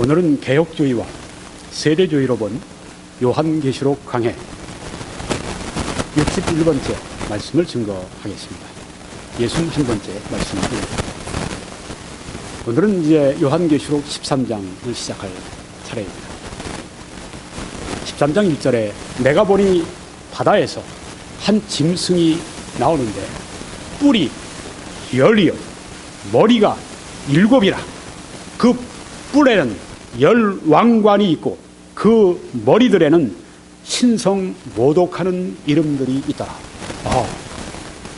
오늘은 개혁주의와 세대주의로 본 요한계시록 강해 61번째 말씀을 증거하겠습니다. 61번째 말씀입니다. 오늘은 이제 요한계시록 13장을 시작할 차례입니다. 13장 1절에 내가 보니 바다에서 한 짐승이 나오는데 뿔이 10이요 머리가 7이라 그 뿔에는 10왕관이 있고 그 머리들에는 신성 모독하는 이름들이 있더라.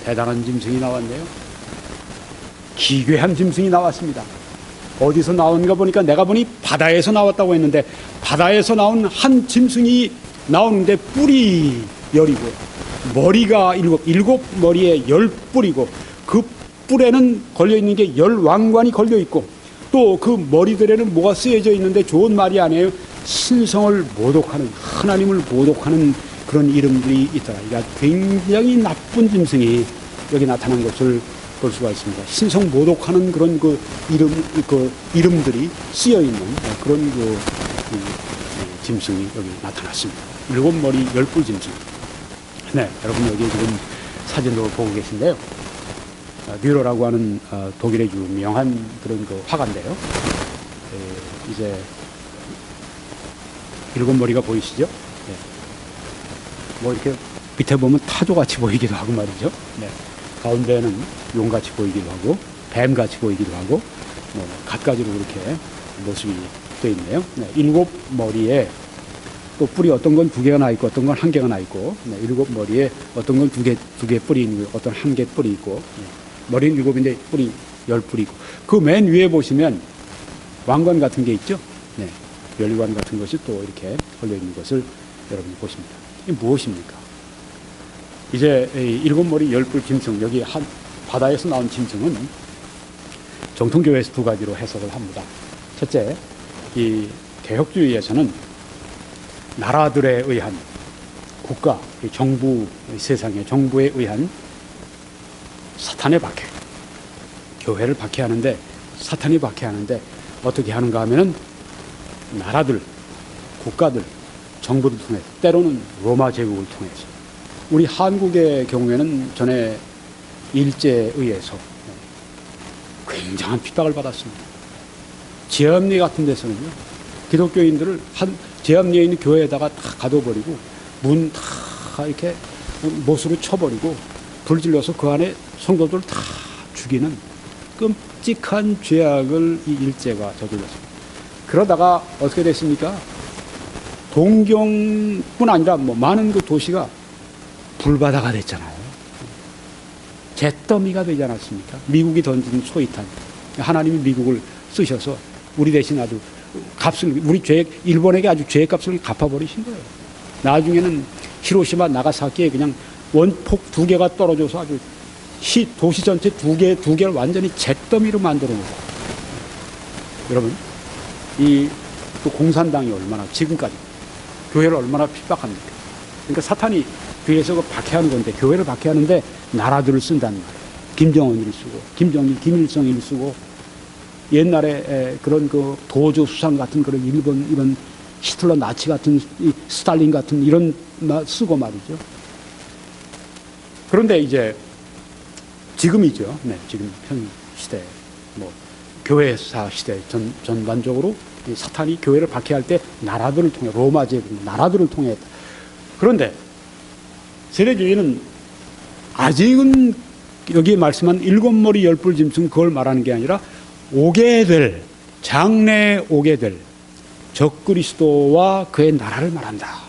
대단한 짐승이 나왔네요. 기괴한 짐승이 나왔습니다. 어디서 나온가 보니까 내가 보니 바다에서 나왔다고 했는데 바다에서 나온 한 짐승이 나오는데 뿔이 10이고 머리가 7 머리에 10뿔이고 그 뿔에는 걸려있는 게 10왕관이 걸려있고 또 그 머리들에는 뭐가 쓰여져 있는데 좋은 말이 아니에요. 신성을 모독하는, 하나님을 모독하는 그런 이름들이 있더라. 그러니까 굉장히 나쁜 짐승이 여기 나타난 것을 볼 수가 있습니다. 신성 모독하는 그런 이름들이 쓰여 있는 그런 짐승이 여기 나타났습니다. 7머리 10뿔 짐승. 네, 여러분 여기 지금 사진도 보고 계신데요. 뮤러라고 하는 독일의 유명한 그런 화가인데요. 이제 7머리가 보이시죠? 네. 뭐 이렇게 밑에 보면 타조같이 보이기도 하고 말이죠. 네. 가운데는 용같이 보이기도 하고 뱀같이 보이기도 하고 뭐 갖가지로 그렇게 모습이 되어 있네요. 네. 7머리에 또 뿔이 어떤 건 2개가 나 있고 어떤 건 1개가 나 있고 7머리에 어떤 건 2개 뿔이 있고 어떤 1개 뿔이 있고 머리는 7인데 뿔이 10뿔이 있고 그 맨 위에 보시면 왕관 같은 게 있죠. 네. 열관 같은 것이 또 이렇게 걸려있는 것을 여러분이 보십니다. 이게 무엇입니까? 이제 7머리 10뿔 짐승, 여기 바다에서 나온 짐승은 정통교회에서 2가지로 해석을 합니다. 첫째, 이 개혁주의에서는 나라들에 의한 국가, 정부, 세상의 정부에 의한 사탄의 박해, 교회를 박해하는데 사탄이 박해하는데 어떻게 하는가 하면은 나라들, 국가들, 정부를 통해서 때로는 로마 제국을 통해서 우리 한국의 경우에는 전에 일제에 의해서 굉장한 핍박을 받았습니다. 제암리 같은 데서는요 기독교인들을 제암리에 있는 교회에다가 다 가둬버리고 문 다 이렇게 못으로 쳐버리고 불질러서 그 안에 성도들을 다 죽이는 끔찍한 죄악을 이 일제가 저질렀습니다. 그러다가 어떻게 됐습니까? 동경뿐 아니라 많은 그 도시가 불바다가 됐잖아요. 잿더미가 되지 않았습니까? 미국이 던진 소위탄. 하나님이 미국을 쓰셔서 우리 대신 아주 값을, 일본에게 아주 죄값을 갚아버리신 거예요. 나중에는 히로시마, 나가사키에 그냥 원폭 2개가 떨어져서 아주 도시 전체 2개를 완전히 잿더미로 만들어 놓고. 여러분, 또 공산당이 얼마나 지금까지 교회를 얼마나 핍박합니까? 그러니까 사탄이 뒤에서 박해하는 건데 교회를 박해하는데 나라들을 쓴다는 말이에요. 김정은을 쓰고 김정일, 김일성을 쓰고 옛날에 그런 도조 수상 같은 그런 일본 이런 히틀러 나치 같은 스탈린 같은 이런 쓰고 말이죠. 그런데 이제 지금이죠. 네, 지금 현 시대 교회사 시대 전반적으로 사탄이 교회를 박해할 때 나라들을 통해 로마 제국 나라들을 통해 했다. 그런데 세대주의는 아직은 여기에 말씀한 7머리 10뿔 짐승 그걸 말하는 게 아니라 오게 될 장래에 오게 될 적그리스도와 그의 나라를 말한다.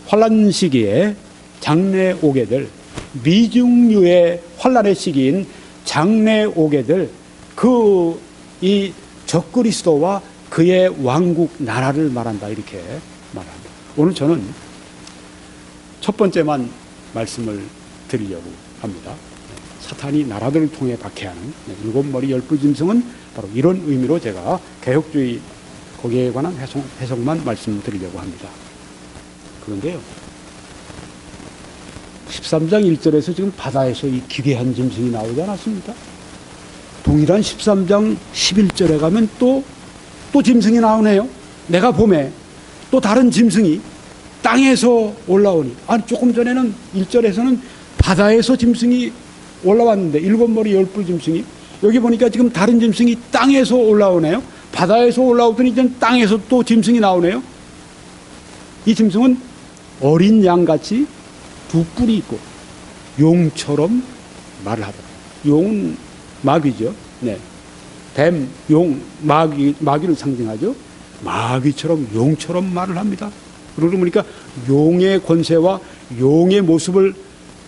환란 시기에 장래에 오게 될 미중류의 환란의 시기인 장래에 오게 될 이 적그리스도와 그의 왕국 나라를 말한다. 이렇게 말합니다. 오늘 저는 첫 번째만 말씀을 드리려고 합니다. 사탄이 나라들을 통해 박해하는 7머리 10뿔 짐승은 바로 이런 의미로 제가 개혁주의 거기에 관한 해석만 말씀드리려고 합니다. 그런데요, 13장 1절에서 지금 바다에서 이 기괴한 짐승이 나오지 않았습니까? 동일한 13장 11절에 가면 또 또 짐승이 나오네요. 내가 봄에 또 다른 짐승이 땅에서 올라오니, 아니 조금 전에는 1절에서는 바다에서 짐승이 올라왔는데 7머리 10뿔 짐승이, 여기 보니까 지금 다른 짐승이 땅에서 올라오네요. 바다에서 올라오더니 이제 땅에서 또 짐승이 나오네요. 이 짐승은 어린 양같이 두 뿔이 있고 용처럼 말을 하더라. 용은 마귀죠. 네. 뱀, 용, 마귀를 상징하죠. 마귀처럼 용처럼 말을 합니다. 그러고 보니까 용의 권세와 용의 모습을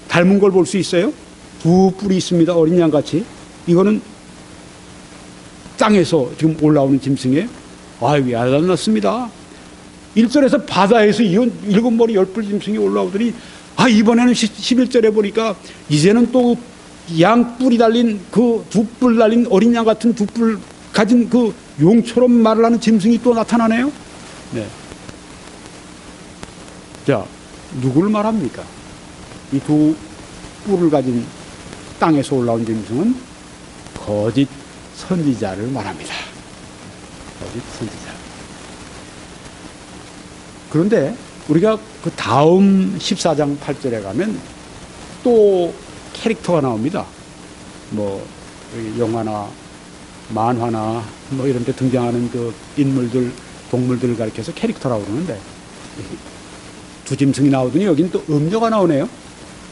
닮은 걸 볼 수 있어요. 두 뿔이 있습니다. 어린 양같이. 이거는 땅에서 지금 올라오는 짐승에 아유 야단났습니다. 1절에서 바다에서 7머리 10뿔 짐승이 올라오더니 이번에는 11절에 보니까 이제는 또 양뿔이 달린 그 두 뿔 달린 어린 양 같은 두 뿔 가진 그 용처럼 말을 하는 짐승이 또 나타나네요. 네. 자, 누구를 말합니까? 이 두 뿔을 가진 땅에서 올라온 짐승은 거짓 선지자를 말합니다. 거짓 선지자. 그런데 우리가 그 다음 14장 8절에 가면 또 캐릭터가 나옵니다. 뭐 영화나 만화나 뭐 이런 데 등장하는 그 인물들, 동물들을 가리켜서 캐릭터라고 그러는데, 두 짐승이 나오더니 여긴 또 음녀가 나오네요.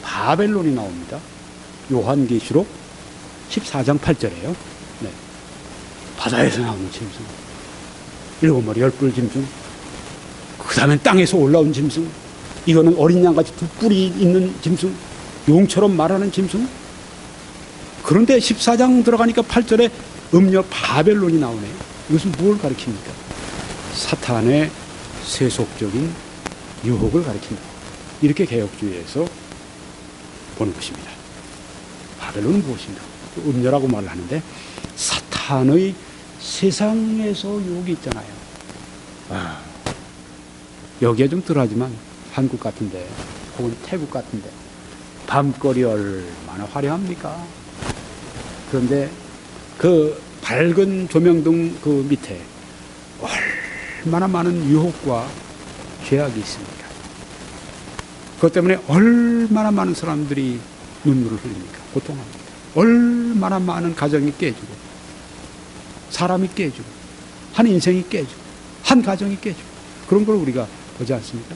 바벨론이 나옵니다. 요한계시록 14장 8절에요. 네. 바다에서 나오는 짐승, 7머리 10뿔 짐승, 그 다음에 땅에서 올라온 짐승, 이거는 어린 양같이 두 뿔이 있는 짐승, 용처럼 말하는 짐승. 그런데 14장 들어가니까 8절에 음녀 바벨론이 나오네요. 이것은 뭘 가리킵니까? 사탄의 세속적인 유혹을 가리킨다. 이렇게 개혁주의에서 보는 것입니다. 바벨론은 무엇인가? 음녀라고 말을 하는데 사탄의 세상에서 유혹이 있잖아요. 여기에 좀 덜하지만 한국 같은데 혹은 태국 같은데 밤거리 얼마나 화려합니까? 그런데 그 밝은 조명등 그 밑에 얼마나 많은 유혹과 죄악이 있습니까? 그것 때문에 얼마나 많은 사람들이 눈물을 흘립니까? 고통합니다. 얼마나 많은 가정이 깨지고 사람이 깨지고 한 인생이 깨지고 한 가정이 깨지고 그런 걸 우리가 보지 않습니까?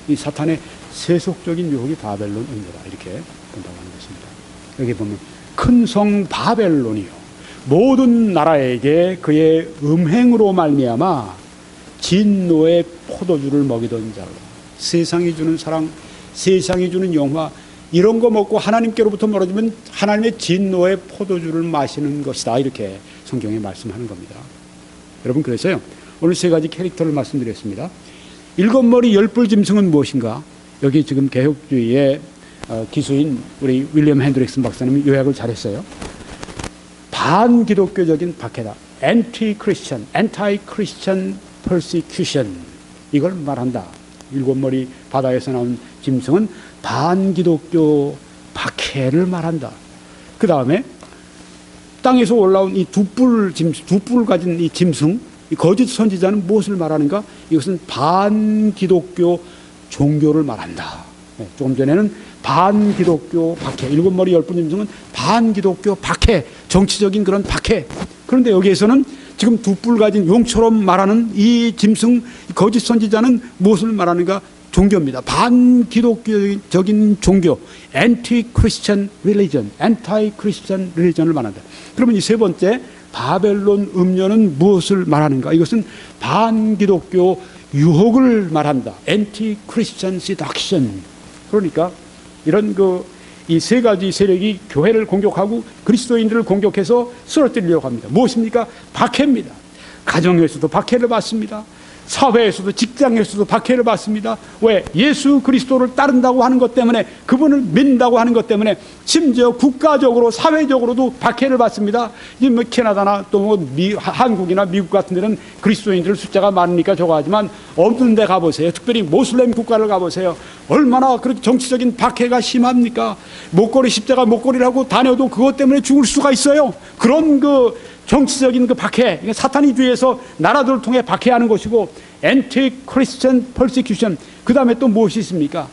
이 사탄의 세속적인 유혹이 바벨론 음녀다, 이렇게 본다고 하는 것입니다. 여기 보면 큰 성 바벨론이요 모든 나라에게 그의 음행으로 말미암아 진노의 포도주를 먹이던 자로. 세상이 주는 사랑, 세상이 주는 영화, 이런 거 먹고 하나님께로부터 멀어지면 하나님의 진노의 포도주를 마시는 것이다, 이렇게 성경에 말씀하는 겁니다. 여러분, 그래서요 오늘 세 가지 캐릭터를 말씀드렸습니다. 7머리 10뿔 짐승은 무엇인가? 여기 지금 개혁주의의 기수인 우리 윌리엄 핸드릭슨 박사님이 요약을 잘했어요. 반기독교적인 박해다. anti-Christian persecution, 이걸 말한다. 7머리 바다에서 나온 짐승은 반기독교 박해를 말한다. 그 다음에 땅에서 올라온 이 두 뿔 가진 이 짐승, 이 거짓 선지자는 무엇을 말하는가? 이것은 반기독교 종교를 말한다. 네, 조금 전에는 반기독교 박해, 7머리 10뿔 짐승은 반기독교 박해, 정치적인 그런 박해. 그런데 여기에서는 지금 두 뿔 가진 용처럼 말하는 이 짐승, 거짓 선지자는 무엇을 말하는가? 종교입니다. 반기독교적인 종교, anti-Christian religion을 말한다. 그러면 이 세 번째 바벨론 음녀는 무엇을 말하는가? 이것은 반기독교 유혹을 말한다. anti-Christian seduction. 그러니까 이런 이 세 가지 세력이 교회를 공격하고 그리스도인들을 공격해서 쓰러뜨리려고 합니다. 무엇입니까? 박해입니다. 가정에서도 박해를 받습니다. 사회에서도 직장에서도 박해를 받습니다. 왜? 예수 그리스도를 따른다고 하는 것 때문에, 그분을 믿는다고 하는 것 때문에, 심지어 국가적으로 사회적으로도 박해를 받습니다. 뭐 캐나다나 또 한국이나 미국 같은 데는 그리스도인들 숫자가 많으니까 저거하지만 없는 데 가보세요. 특별히 모슬렘 국가를 가보세요. 얼마나 그렇게 정치적인 박해가 심합니까? 목걸이 십자가 목걸이라고 다녀도 그것 때문에 죽을 수가 있어요. 그런 정치적인 그 박해, 그러니까 사탄이 주위에서 나라들을 통해 박해하는 것이고, 엔티 크리스천 퍼시큐션, 그 다음에 또 무엇이 있습니까?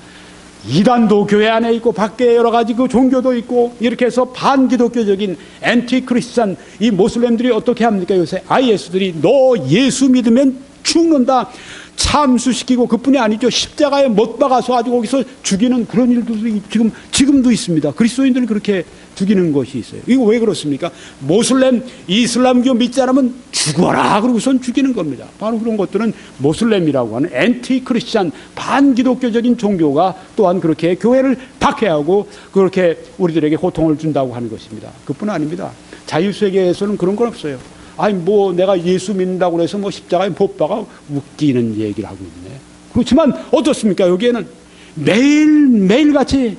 이단도 교회 안에 있고 밖에 여러 가지 그 종교도 있고, 이렇게 해서 반기독교적인 엔티 크리스천, 이 모슬렘들이 어떻게 합니까? 요새 IS들이 너 예수 믿으면 죽는다, 참수시키고, 그뿐이 아니죠, 십자가에 못 박아서 아주 거기서 죽이는 그런 일들도 지금도 있습니다. 그리스도인들을 그렇게 죽이는 것이 있어요. 이거 왜 그렇습니까? 모슬렘, 이슬람교 믿지 않으면 죽어라 그러고선 죽이는 겁니다. 바로 그런 것들은 모슬렘이라고 하는 엔티 크리스찬, 반기독교적인 종교가 또한 그렇게 교회를 박해하고 그렇게 우리들에게 고통을 준다고 하는 것입니다. 그뿐 아닙니다. 자유세계에서는 그런 건 없어요. 아니 뭐 내가 예수 믿는다고 해서 뭐 십자가에 못 박아, 웃기는 얘기를 하고 있네. 그렇지만 어떻습니까? 여기에는 매일같이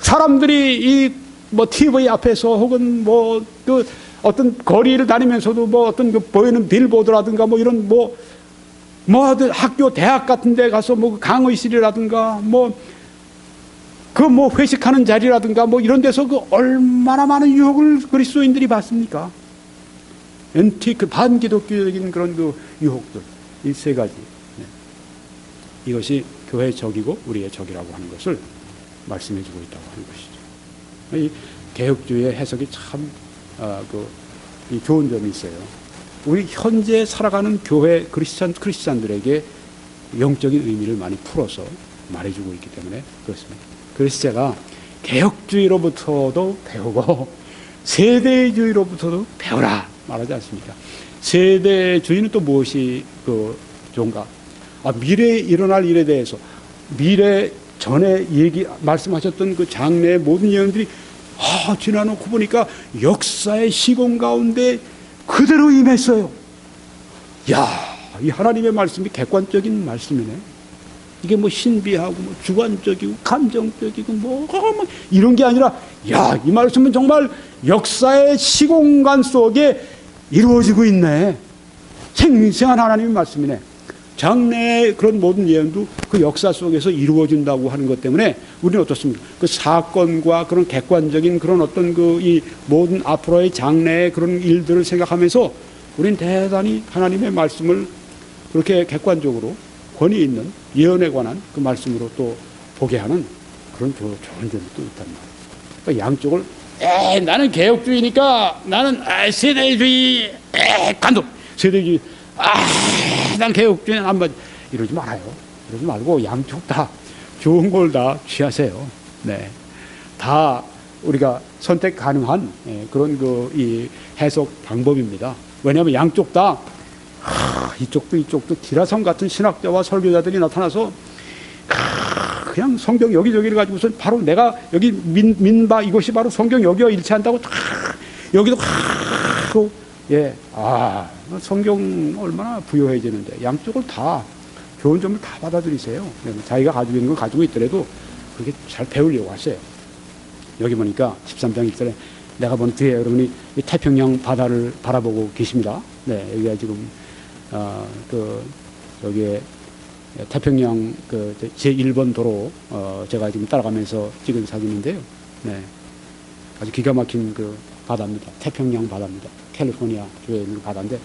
사람들이 이 뭐 TV 앞에서 혹은 뭐 그 어떤 거리를 다니면서도 뭐 어떤 그 보이는 빌보드라든가 뭐 이런 뭐 학교 대학 같은 데 가서 뭐 강의실이라든가 뭐 그 뭐 회식하는 자리라든가 뭐 이런 데서 그 얼마나 많은 유혹을 그리스도인들이 받습니까? 반기독교적인 그런 그 유혹들, 이 세 가지. 네. 이것이 교회의 적이고 우리의 적이라고 하는 것을 말씀해 주고 있다고 하는 것이죠. 이 개혁주의의 해석이 참 이 좋은 점이 있어요. 우리 현재 살아가는 교회 크리스찬들에게 영적인 의미를 많이 풀어서 말해주고 있기 때문에 그렇습니다. 그래서 제가 개혁주의로부터도 배우고 세대주의로부터도 배우라 말하지 않습니까? 세대주의는 또 무엇이 좋은가? 미래에 일어날 일에 대해서, 미래 전에 말씀하셨던 그 장래의 모든 예언들이 지나놓고 보니까 역사의 시공 가운데 그대로 임했어요. 이 하나님의 말씀이 객관적인 말씀이네. 이게 뭐 신비하고 뭐 주관적이고 감정적이고 뭐 이런 게 아니라, 이 말씀은 정말 역사의 시공간 속에 이루어지고 있네. 생생한 하나님의 말씀이네. 장래의 그런 모든 예언도 그 역사 속에서 이루어진다고 하는 것 때문에 우리는 어떻습니까? 그 사건과 그런 객관적인 그런 어떤 이 모든 앞으로의 장래의 그런 일들을 생각하면서 우리는 대단히 하나님의 말씀을 그렇게 객관적으로 권위 있는 예언에 관한 그 말씀으로 또 보게 하는 그런 좋은 점이 또 있단 말이에요. 그러니까 양쪽을 나는 개혁주의니까 나는 세대주의 간독, 세대주의 난 개혁주의는 안 맞. 이러지 말아요. 이러지 말고 양쪽 다 좋은 걸 다 취하세요. 네, 다 우리가 선택 가능한 그런 이 해석 방법입니다. 왜냐하면 양쪽 다 이쪽도 기라성 같은 신학자와 설교자들이 나타나서 그냥 성경 여기저기를 가지고서 바로 내가 여기 민바 이것이 바로 성경 여기와 일치한다고 여기도 성경 얼마나 부여해지는데 양쪽을 다 좋은 점을 다 받아들이세요. 자기가 가지고 있는 걸 가지고 있더라도 그렇게 잘 배우려고 하세요. 여기 보니까 13장 1절에 내가 본 뒤에 여러분이 이 태평양 바다를 바라보고 계십니다. 네, 여기가 지금 여기에 태평양 제1번 도로 제가 지금 따라가면서 찍은 사진인데요. 네, 아주 기가 막힌 바다입니다. 태평양 바다입니다. 캘리포니아 주에 있는 바다인데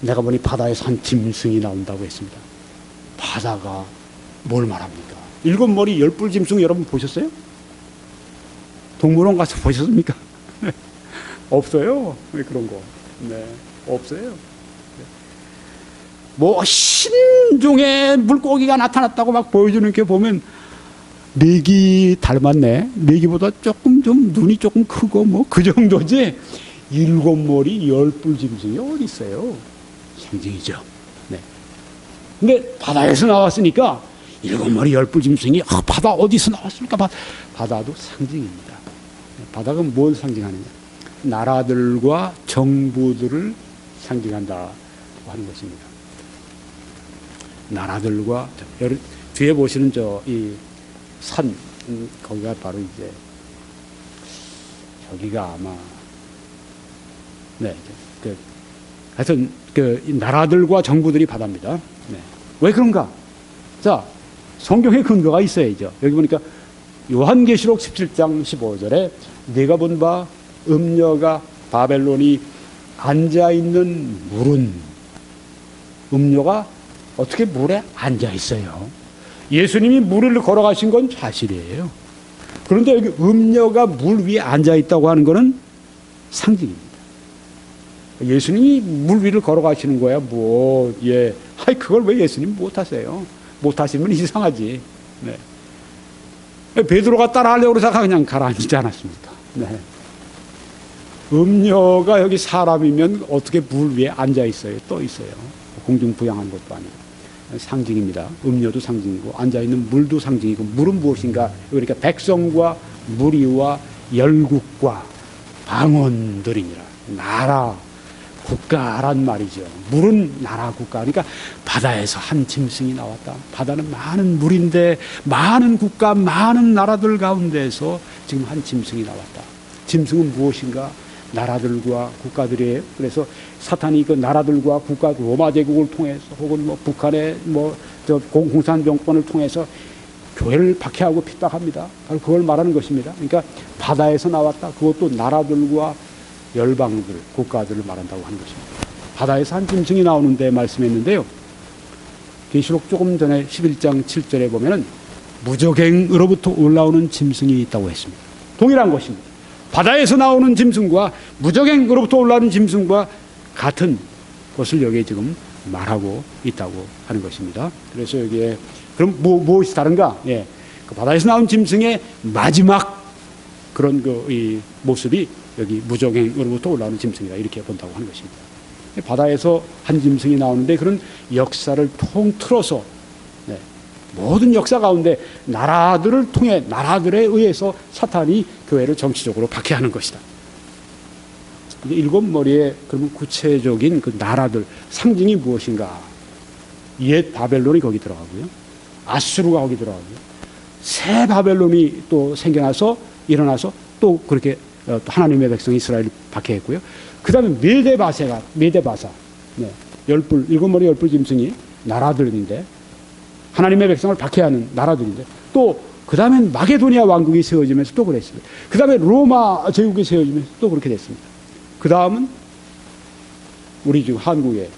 내가 보니 바다에서 한 짐승이 나온다고 했습니다. 바다가 뭘 말합니까? 7머리 10뿔 짐승 여러분 보셨어요? 동물원 가서 보셨습니까? 없어요. 왜 그런 거? 네, 없어요. 뭐 신종의 물고기가 나타났다고 막 보여주는 게 보면 메기 닮았네. 메기보다 조금 좀 눈이 조금 크고 뭐 그 정도지. 7머리 10뿔 짐승이 어디 있어요? 상징이죠. 네. 근데 바다에서 나왔으니까 7머리 10뿔 짐승이 바다 어디서 나왔습니까? 바다도 상징입니다. 바다가 뭘 상징하느냐? 나라들과 정부들을 상징한다고 하는 것입니다. 나라들과 뒤에 보시는 이 산, 거기가 바로 이제 저기가 아마 하여튼 나라들과 정부들이 바다입니다. 네. 왜 그런가? 자, 성경의 근거가 있어야죠. 여기 보니까 요한계시록 17장 15절에 네가 본 바 음녀가 바벨론이 앉아있는 물은, 음료가 어떻게 물에 앉아있어요? 예수님이 물을 걸어가신 건 사실이에요. 그런데 여기 음료가 물 위에 앉아있다고 하는 것은 상징입니다. 예수님이 물 위를 걸어가시는 거야. 그걸 왜 예수님 못하세요? 못하시면 이상하지. 네. 베드로가 따라하려고 그러다가 그냥 가라앉지 않았습니까? 네. 음료가 여기 사람이면 어떻게 물 위에 앉아 있어요? 떠 있어요. 공중 부양한 것도 아니고. 상징입니다. 음료도 상징이고 앉아 있는 물도 상징이고, 물은 무엇인가? 그러니까 백성과 무리와 열국과 방언들이니라. 나라, 국가란 말이죠. 물은 나라, 국가. 그러니까 바다에서 한 짐승이 나왔다. 바다는 많은 물인데 많은 국가, 많은 나라들 가운데서 지금 한 짐승이 나왔다. 짐승은 무엇인가? 나라들과 국가들이에요. 그래서 사탄이 그 나라들과 국가, 로마 제국을 통해서 혹은 북한의 공산 정권을 통해서 교회를 박해하고 핍박합니다. 바로 그걸 말하는 것입니다. 그러니까 바다에서 나왔다. 그것도 나라들과 열방들, 국가들을 말한다고 하는 것입니다. 바다에서 한 짐승이 나오는데 말씀했는데요. 계시록 조금 전에 11장 7절에 보면은 무저갱으로부터 올라오는 짐승이 있다고 했습니다. 동일한 것입니다. 바다에서 나오는 짐승과 무저갱으로부터 올라오는 짐승과 같은 것을 여기에 지금 말하고 있다고 하는 것입니다. 그래서 여기에 그럼 무엇이 다른가? 그 바다에서 나온 짐승의 마지막 그런 이 모습이 여기 무저갱으로부터 올라오는 짐승이다, 이렇게 본다고 하는 것입니다. 바다에서 한 짐승이 나오는데 그런 역사를 통틀어서 모든 역사 가운데 나라들을 통해, 나라들에 의해서 사탄이 교회를 정치적으로 박해하는 것이다. 일곱 머리의 그러면 구체적인 그 나라들, 상징이 무엇인가? 옛 바벨론이 거기 들어가고요, 아수르가 거기 들어가고요, 새 바벨론이 또 생겨나서 일어나서 또 그렇게 또 하나님의 백성 이스라엘을 박해했고요. 그 다음에 메데바사, 일곱 머리 열뿔 짐승이 나라들인데, 하나님의 백성을 박해하는 나라들인데, 또 그 다음엔 마게도니아 왕국이 세워지면서 또 그랬습니다. 그 다음에 로마 제국이 세워지면서 또 그렇게 됐습니다. 그 다음은 우리 지금 한국의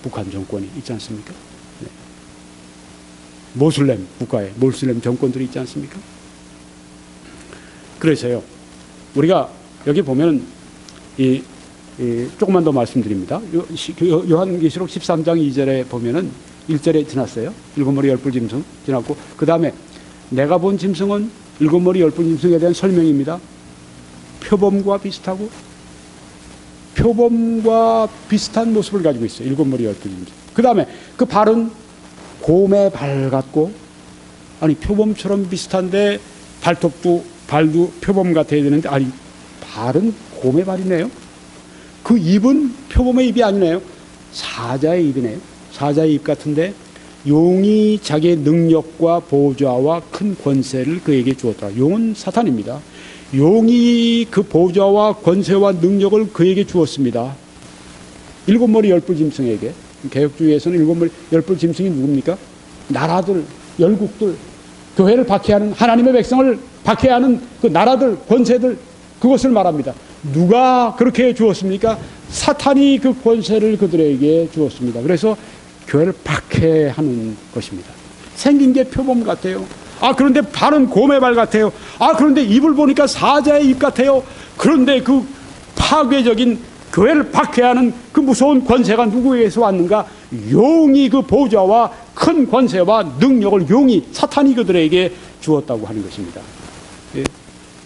북한 정권이 있지 않습니까? 모슬렘 국가의 모슬렘 정권들이 있지 않습니까? 그래서요, 우리가 여기 보면 조금만 더 말씀드립니다. 요한계시록 13장 2절에 보면은 1절에 지났어요. 일곱 머리 열뿔 짐승 지났고, 그 다음에 내가 본 짐승은 일곱 머리 열뿔 짐승에 대한 설명입니다. 표범과 비슷하고 표범과 비슷한 모습을 가지고 있어요. 일곱 머리 열뿔 짐승. 그 다음에 그 발은 곰의 발 같고, 아니 표범처럼 비슷한데 발도 표범 같아야 되는데, 아니 발은 곰의 발이네요. 그 입은 표범의 입이 아니네요. 사자의 입이네요. 사자의 입 같은데, 용이 자기의 능력과 보좌와 큰 권세를 그에게 주었더라. 용은 사탄입니다. 용이 그 보좌와 권세와 능력을 그에게 주었습니다. 일곱 머리 열뿔 짐승에게. 개혁주의에서는 일곱 머리 열뿔 짐승이 누굽니까? 나라들, 열국들, 교회를 박해하는, 하나님의 백성을 박해하는 그 나라들, 권세들, 그것을 말합니다. 누가 그렇게 주었습니까? 사탄이 그 권세를 그들에게 주었습니다. 그래서 교회를 박해하는 것입니다. 생긴 게 표범 같아요. 그런데 발은 곰의 발 같아요. 그런데 입을 보니까 사자의 입 같아요. 그런데 그 파괴적인 교회를 박해하는 그 무서운 권세가 누구에게서 왔는가? 용이 그 보좌와 큰 권세와 능력을 용이, 사탄이 그들에게 주었다고 하는 것입니다.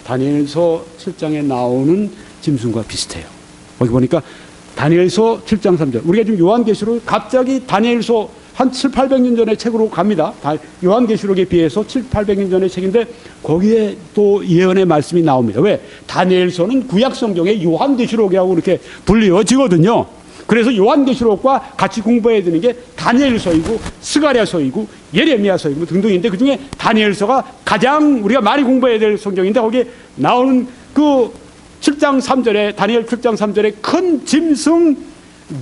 다니엘서 7장에 나오는 짐승과 비슷해요. 거기 보니까 다니엘서 7장 3절. 우리가 지금 요한계시록 갑자기 다니엘서 한 7, 800년 전의 책으로 갑니다. 요한계시록에 비해서 7, 800년 전의 책인데 거기에 또 예언의 말씀이 나옵니다. 왜? 다니엘서는 구약성경의 요한계시록이라고 이렇게 불리워지거든요. 그래서 요한계시록과 같이 공부해야 되는 게 다니엘서이고 스가랴서이고 예레미야서이고 등등인데, 그중에 다니엘서가 가장 우리가 많이 공부해야 될 성경인데, 거기에 나오는 그 7장 3절에, 다니엘 7장 3절에 큰 짐승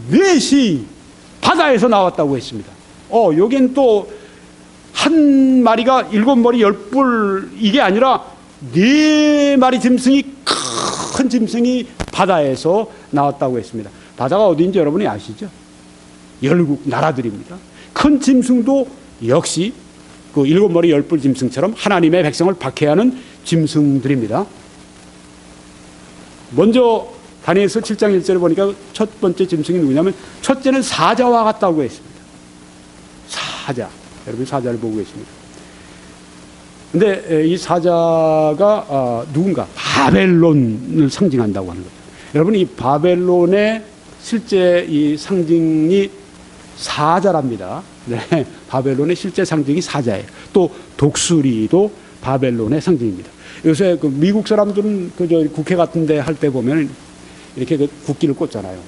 넷이 바다에서 나왔다고 했습니다. 여긴 또 한 마리가 일곱 머리 열뿔, 이게 아니라 네 마리 짐승이, 큰 짐승이 바다에서 나왔다고 했습니다. 바다가 어디인지 여러분이 아시죠? 열국 나라들입니다. 큰 짐승도 역시 그 일곱 머리 열뿔 짐승처럼 하나님의 백성을 박해하는 짐승들입니다. 먼저 다니엘서 7장 1절에 보니까 첫 번째 짐승이 누구냐면 첫째는 사자와 같다고 했습니다. 사자. 여러분 사자를 보고 계십니다. 근데 이 사자가 누군가 바벨론을 상징한다고 하는 거죠. 여러분 이 바벨론의 실제 이 상징이 사자랍니다. 네, 바벨론의 실제 상징이 사자예요. 또 독수리도 바벨론의 상징입니다. 요새 그 미국 사람들은 그저 국회 같은데 할 때 보면 이렇게 그 국기를 꽂잖아요.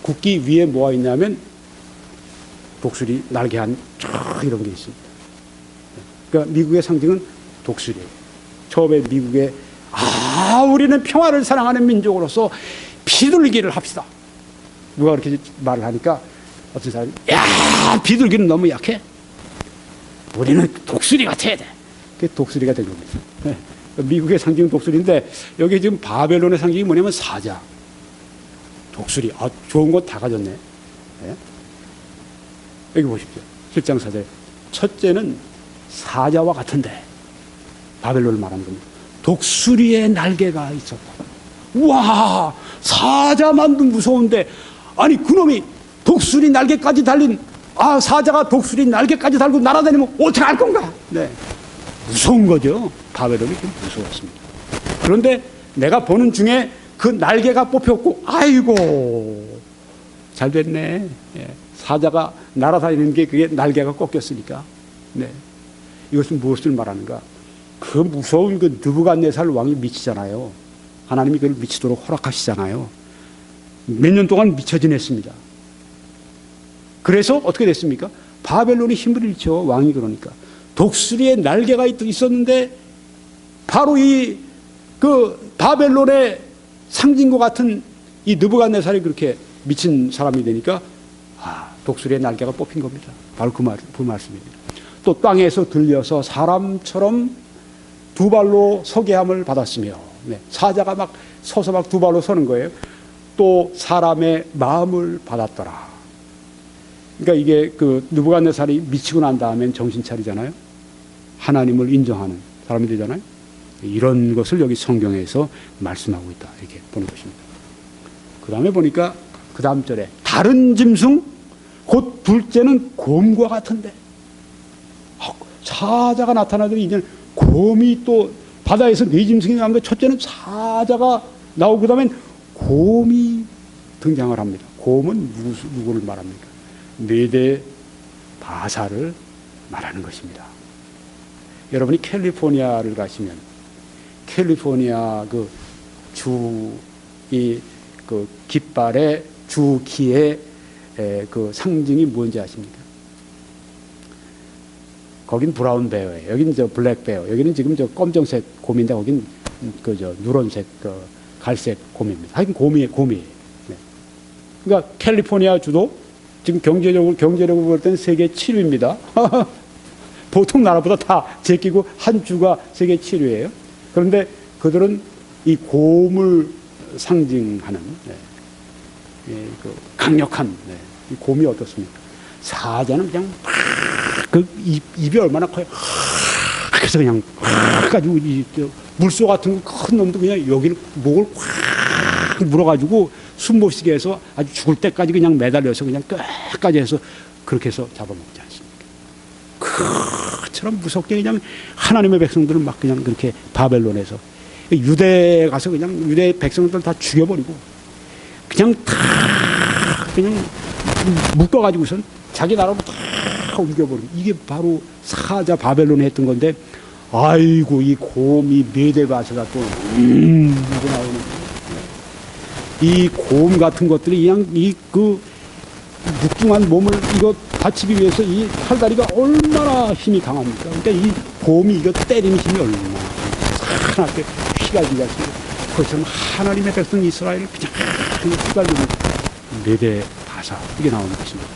국기 위에 뭐가 있냐면 독수리 날개 한 이런 게 있습니다. 그러니까 미국의 상징은 독수리예요. 처음에 미국에 우리는 평화를 사랑하는 민족으로서 비둘기를 합시다. 누가 그렇게 말을 하니까 어떤 사람이 비둘기는 너무 약해. 우리는 독수리가 돼야 돼. 그게 독수리가 된 겁니다. 네. 미국의 상징은 독수리인데 여기 지금 바벨론의 상징이 뭐냐면 사자, 독수리. 좋은 거 다 가졌네. 네. 여기 보십시오. 7장 4절. 첫째는 사자와 같은데 바벨론을 말하는 겁니다. 독수리의 날개가 있었다. 우와, 사자만도 무서운데 아니 그놈이 독수리 날개까지 달린 사자가 독수리 날개까지 달고 날아다니면 어떻게 할 건가? 네, 무서운 거죠. 바벨론이 좀 무서웠습니다. 그런데 내가 보는 중에 그 날개가 뽑혔고 아이고 잘 됐네. 예, 사자가 날아다니는 게 그게 날개가 꺾였으니까. 네, 이것은 무엇을 말하는가? 그 무서운 그 느부갓네살 왕이 미치잖아요. 하나님이 그를 미치도록 허락하시잖아요. 몇 년 동안 미쳐 지냈습니다. 그래서 어떻게 됐습니까? 바벨론이 힘을 잃죠. 왕이 그러니까. 독수리의 날개가 있었는데 바로 그 바벨론의 상징과 같은 이 느부갓네살이 그렇게 미친 사람이 되니까 독수리의 날개가 뽑힌 겁니다. 바로 그 말씀입니다. 또 땅에서 들려서 사람처럼 두 발로 서게 함을 받았으며, 네, 사자가 막 서서 막 두 발로 서는 거예요. 또 사람의 마음을 받았더라. 그러니까 이게 그 느부갓네살이 미치고 난 다음엔 정신 차리잖아요. 하나님을 인정하는 사람이 되잖아요. 이런 것을 여기 성경에서 말씀하고 있다. 이렇게 보는 것입니다. 그 다음에 보니까 그 다음 절에 다른 짐승 곧 둘째는 곰과 같은데 사자가 나타나더니 이제는 곰이 또 바다에서 네 짐승이 나오는데 첫째는 사자가 나오고 그다음엔 곰이 등장을 합니다. 곰은 누구를 말합니까? 메대 바사를 말하는 것입니다. 여러분이 캘리포니아를 가시면 캘리포니아 그 깃발의 주기의 그 상징이 뭔지 아십니까? 거긴 브라운 베어예요. 여기는 저 블랙 베어. 여기는 지금 저 검정색 곰인데 거긴 누런색 갈색 곰입니다. 하여튼 곰이에요. 네. 그러니까 캘리포니아 주도 지금 경제력으로 볼 때는 세계 7위입니다. 보통 나라보다 다 제끼고 한 주가 세계 7위예요. 그런데 그들은 이 곰을 상징하는 그 강력한 이 곰이 어떻습니까? 사자는 그냥 그 입이 얼마나 커요. 그래서 그냥 가지고 물소 같은 큰 놈도 그냥 여기를 목을 꽉 물어가지고 숨 못 쉬게 해서 아주 죽을 때까지 그냥 매달려서 그냥 끝까지 해서 그렇게 해서 잡아먹지 않습니까? 그처럼 무섭게 그냥 하나님의 백성들을 막 그냥 그렇게 바벨론에서 유대 가서 그냥 유대 백성들 다 죽여버리고 그냥 다 그냥 묶어가지고선 자기 나라로 다 옮겨버리고 이게 바로 사자 바벨론에 했던 건데 아이고 이 곰이 메데바사가 또 이거 나오는 이 곰 같은 것들이 그냥 그 묵뚱한 몸을 이거 받치기 위해서 이 팔다리가 얼마나 힘이 강합니까? 그러니까 이 곰이 이거 때리는 힘이 얼마나 하나님께 휘갈기가 있습니다. 그것처럼 하나님의 백성 이스라엘을 그냥 휘갈리는 메데바사 이게 나오는 것입니다.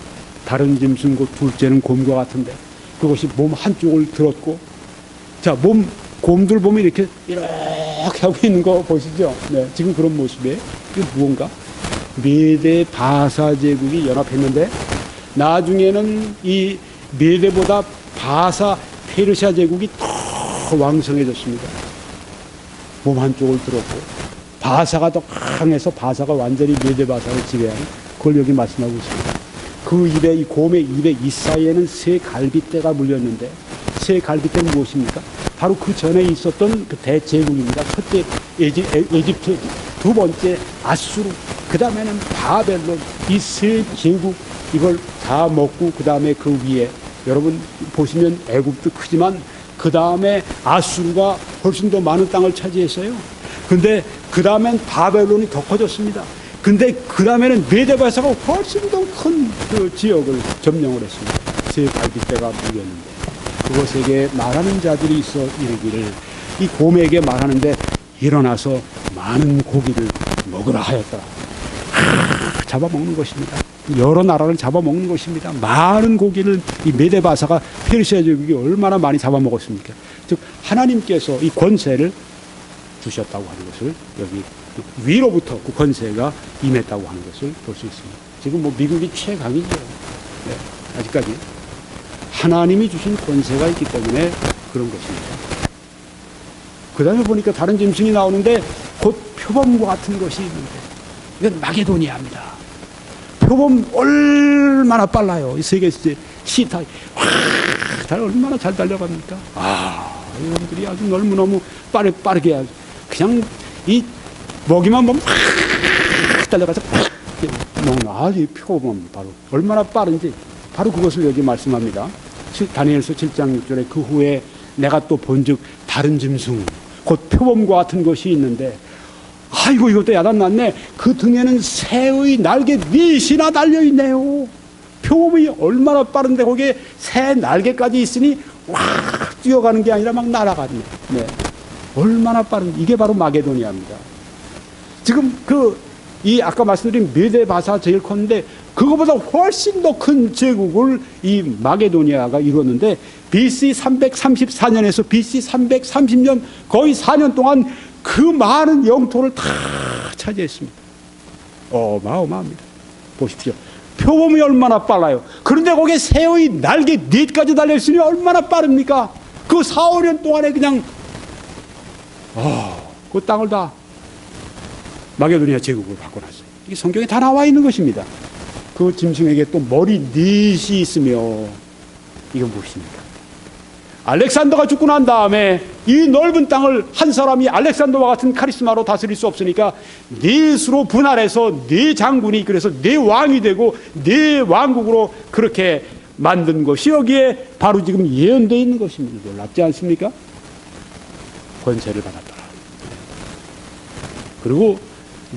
다른 짐승 곧 둘째는 곰과 같은데 그것이 몸 한쪽을 들었고 자, 곰들 보면 이렇게 하고 있는 거 보시죠. 네, 지금 그런 모습이에요. 이게 무언가? 메데 바사 제국이 연합했는데 나중에는 이 메데보다 바사 페르시아 제국이 더 왕성해졌습니다. 몸 한쪽을 들었고 바사가 더 강해서 바사가 완전히 메데 바사를 지배하는 그걸 여기 말씀하고 있습니다. 그 입에, 이 곰의 입에 이 사이에는 새 갈빗대가 물렸는데 새 갈빗대는 무엇입니까? 바로 그 전에 있었던 그 대제국입니다. 첫째 에집트, 두 번째 아수르, 그 다음에는 바벨론, 이 세 제국 이걸 다 먹고 그 다음에 그 위에 여러분 보시면 애굽도 크지만 그 다음에 아수르가 훨씬 더 많은 땅을 차지했어요. 근데 그 다음엔 바벨론이 더 커졌습니다. 근데 그 다음에는 메데바사가 훨씬 더 큰 그 지역을 점령을 했습니다. 세 갈빗대가 물렸는데 그것에게 말하는 자들이 있어 이르기를, 이 곰에게 말하는데 일어나서 많은 고기를 먹으라 하였더라. 잡아먹는 것입니다. 여러 나라를 잡아먹는 것입니다. 많은 고기를 이 메데바사가 페르시아 제국이 얼마나 많이 잡아먹었습니까? 즉 하나님께서 이 권세를 주셨다고 하는 것을 여기 위로부터 그 권세가 임했다고 하는 것을 볼 수 있습니다. 지금 뭐 미국이 최강이죠. 네, 아직까지 하나님이 주신 권세가 있기 때문에 그런 것입니다. 그 다음에 보니까 다른 짐승이 나오는데 곧 표범과 같은 것이 있는데 이건 마게도니아입니다. 표범 얼마나 빨라요. 이 세계에서 시타이 얼마나 잘 달려갑니까? 여러분들이 아주 너무너무 빠르게 그냥 이 먹이만 보면 달려가서 먹는 이 표범 바로 얼마나 빠른지 바로 그것을 여기 말씀합니다. 다니엘서 7장 6절에 그 후에 내가 또 본즉 다른 짐승 곧 표범과 같은 것이 있는데 아이고 이것도 야단났네. 그 등에는 새의 날개 넷이나 달려있네요. 표범이 얼마나 빠른데 거기에 새 날개까지 있으니 확 뛰어가는 게 아니라 막 날아갔네. 네. 얼마나 빠른, 이게 바로 마게도니아입니다. 지금 이 아까 말씀드린 메데바사 제일 컸는데 그거보다 훨씬 더 큰 제국을 이 마게도니아가 이뤘는데 BC 334년에서 BC 330년 거의 4년 동안 그 많은 영토를 다 차지했습니다. 어마어마합니다. 보십시오. 표범이 얼마나 빨라요. 그런데 거기에 새의 날개 넷까지 달려있으니 얼마나 빠릅니까? 그 4, 5년 동안에 그냥 그 땅을 다 마게도니아 제국을 바꿔놨어요. 이게 성경에 다 나와 있는 것입니다. 그 짐승에게 또 머리 넷이 있으며 이건 무엇입니까? 알렉산더가 죽고 난 다음에 이 넓은 땅을 한 사람이 알렉산더와 같은 카리스마로 다스릴 수 없으니까 넷으로 분할해서 네 장군이 그래서 네 왕이 되고 네 왕국으로 그렇게 만든 것이 여기에 바로 지금 예언되어 있는 것입니다. 놀랍지 않습니까? 권세를 받았더라. 그리고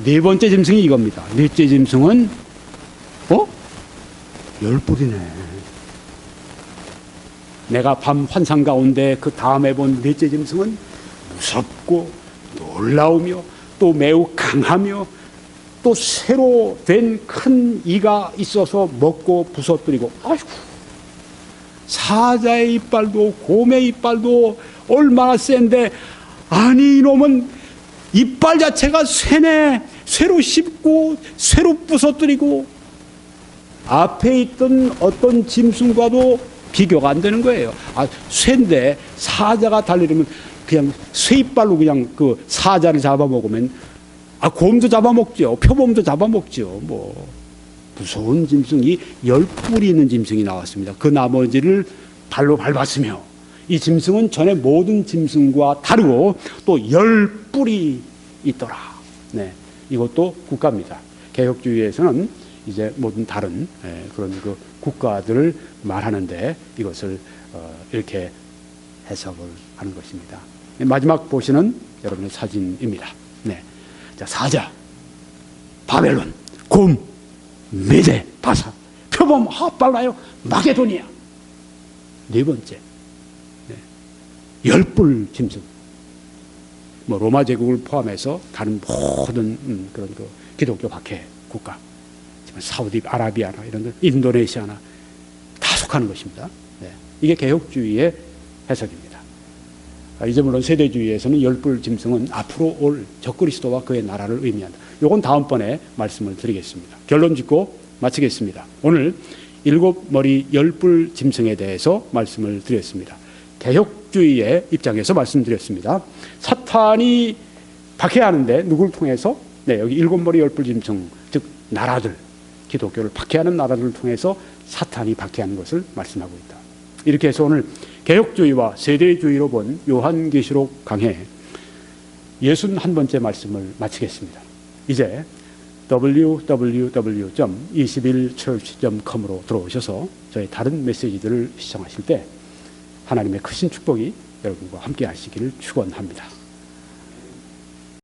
네 번째 짐승이 이겁니다. 넷째 짐승은 10뿔이네. 내가 밤 환상 가운데 그 다음에 본 넷째 짐승은 무섭고 놀라우며 또 매우 강하며 또 새로 된 큰 이가 있어서 먹고 부서뜨리고, 아이고, 사자의 이빨도 곰의 이빨도 얼마나 센데, 아니 이놈은 이빨 자체가 쇠네, 쇠로 씹고 쇠로 부서뜨리고 앞에 있던 어떤 짐승과도 비교가 안 되는 거예요. 쇠인데 사자가 달리려면 그냥 쇠이빨로 그냥 그 사자를 잡아먹으면 곰도 잡아먹죠. 표범도 잡아먹죠. 뭐 무서운 짐승이 10뿔이 있는 짐승이 나왔습니다. 그 나머지를 발로 밟았으며 이 짐승은 전에 모든 짐승과 다르고 또 10뿔이 있더라. 네, 이것도 국가입니다. 개혁주의에서는 이제 모든 다른 그런 그 국가들을 말하는데 이것을 이렇게 해석을 하는 것입니다. 마지막 보시는 여러분의 사진입니다. 네, 자, 사자, 바벨론, 곰, 메데, 바사, 표범, 빨라요, 마게도니아. 네 번째, 10뿔 짐승. 뭐 로마 제국을 포함해서 다른 모든 그런 그 기독교 박해 국가, 사우디 아라비아나 이런 데, 인도네시아나 다 속하는 것입니다. 네. 이게 개혁주의의 해석입니다. 이제 물론 세대주의에서는 열불 짐승은 앞으로 올 적그리스도와 그의 나라를 의미한다. 요건 다음번에 말씀을 드리겠습니다. 결론 짓고 마치겠습니다. 오늘 7머리 열불 짐승에 대해서 말씀을 드렸습니다. 개혁주의의 입장에서 말씀드렸습니다. 사탄이 박해하는데 누굴 통해서? 네, 여기 7머리 열불 짐승, 즉 나라들, 기독교를 박해하는 나라들을 통해서 사탄이 박해하는 것을 말씀하고 있다. 이렇게 해서 오늘 개혁주의와 세대주의로 본 요한계시록 강해 61번째 말씀을 마치겠습니다. 이제 www.21church.com으로 들어오셔서 저희 다른 메시지들을 시청하실 때 하나님의 크신 축복이 여러분과 함께 하시기를 축원합니다.